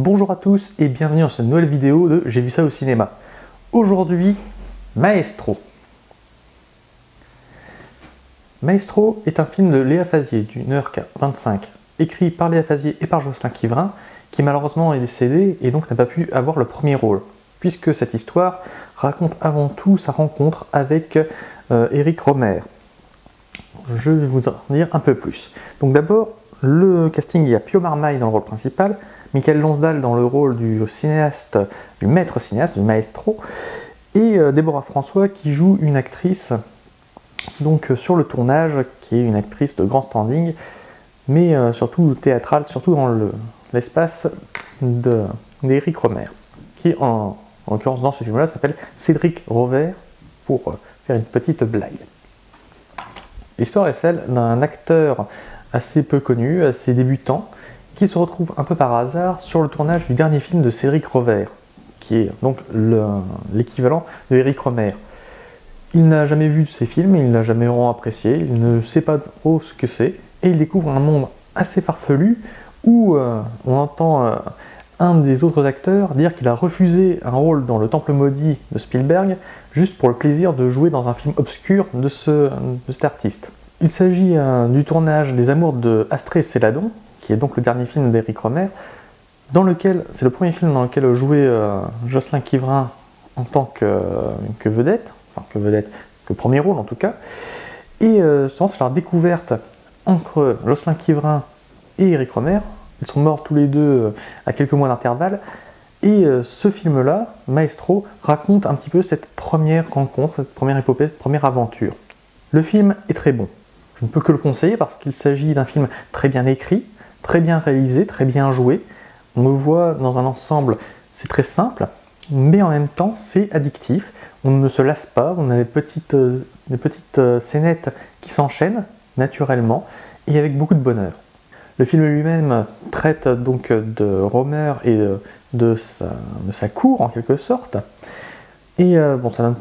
Bonjour à tous et bienvenue dans cette nouvelle vidéo de J'ai vu ça au cinéma. Aujourd'hui, Maestro. Maestro est un film de Léa Fazier d'une heure 25, écrit par Léa Fazier et par Jocelyn Quivrin, qui malheureusement est décédé et donc n'a pas pu avoir le premier rôle, puisque cette histoire raconte avant tout sa rencontre avec Éric Rohmer. Je vais vous en dire un peu plus. Donc d'abord, le casting, il y a Pio Marmaille dans le rôle principal, Michael Lonsdal dans le rôle du cinéaste, du maître cinéaste, du maestro, et Déborah François qui joue une actrice donc sur le tournage, qui est une actrice de grand standing, mais surtout théâtrale, surtout dans l'espace d'Éric Rohmer, qui en l'occurrence dans ce film-là s'appelle Cédric Rovert, pour faire une petite blague. L'histoire est celle d'un acteur assez peu connu, assez débutant, qui se retrouve un peu par hasard sur le tournage du dernier film de Cédric Rovert, qui est donc l'équivalent de Éric Rohmer. Il n'a jamais vu ces films, il n'a jamais vraiment apprécié, il ne sait pas trop ce que c'est, et il découvre un monde assez farfelu où on entend un des autres acteurs dire qu'il a refusé un rôle dans Le Temple maudit de Spielberg juste pour le plaisir de jouer dans un film obscur de cet artiste. Il s'agit du tournage des Amours de Astrée et Céladon, qui est donc le dernier film d'Éric Rohmer, dans lequel c'est le premier film dans lequel jouait Jocelyn Quivrin en tant que vedette, que premier rôle en tout cas, et c'est la découverte entre Jocelyn Quivrin et Éric Rohmer. Ils sont morts tous les deux à quelques mois d'intervalle, et ce film-là, Maestro, raconte un petit peu cette première rencontre, cette première épopée, cette première aventure. Le film est très bon. Je ne peux que le conseiller parce qu'il s'agit d'un film très bien écrit, très bien réalisé, très bien joué. On le voit dans un ensemble, c'est très simple, mais en même temps c'est addictif. On ne se lasse pas, on a des petites scénettes qui s'enchaînent naturellement et avec beaucoup de bonheur. Le film lui-même traite donc de Rohmer et de sa cour en quelque sorte. Et ça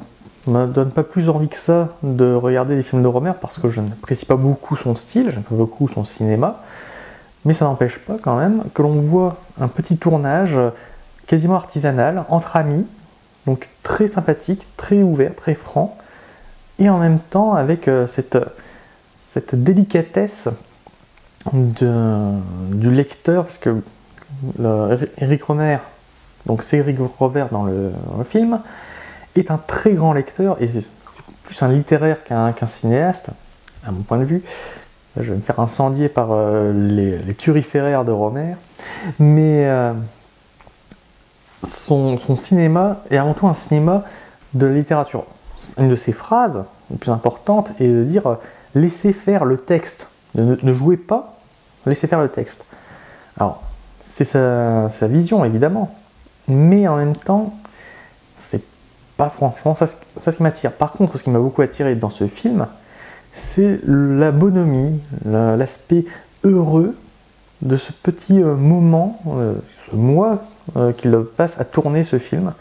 ne me donne pas plus envie que ça de regarder les films de Rohmer parce que je n'apprécie pas beaucoup son style, j'aime pas beaucoup son cinéma. Mais ça n'empêche pas quand même que l'on voit un petit tournage quasiment artisanal, entre amis, donc très sympathique, très ouvert, très franc, et en même temps avec cette délicatesse du lecteur, parce que Éric Rohmer, donc c'est Cédric Rovert dans le film, est un très grand lecteur, et c'est plus un littéraire qu'un cinéaste, à mon point de vue. Je vais me faire incendier par les turiféraires de Rohmer, mais son cinéma est avant tout un cinéma de la littérature. Une de ses phrases les plus importantes est de dire « laissez faire le texte ». Ne jouez pas, laissez faire le texte. Alors, c'est sa vision, évidemment, mais en même temps, c'est pas franchement ça ce qui m'attire. Par contre, ce qui m'a beaucoup attiré dans ce film, c'est la bonhomie, l'aspect heureux de ce petit moment, ce mois qu'il passe à tourner ce film,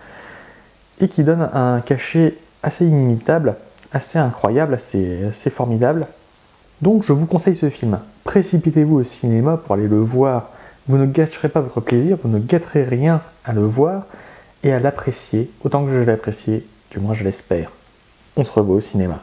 et qui donne un cachet assez inimitable, assez incroyable, assez formidable. Donc je vous conseille ce film. Précipitez-vous au cinéma pour aller le voir. Vous ne gâcherez pas votre plaisir, vous ne gâterez rien à le voir et à l'apprécier, autant que je l'ai apprécié, du moins je l'espère. On se revoit au cinéma.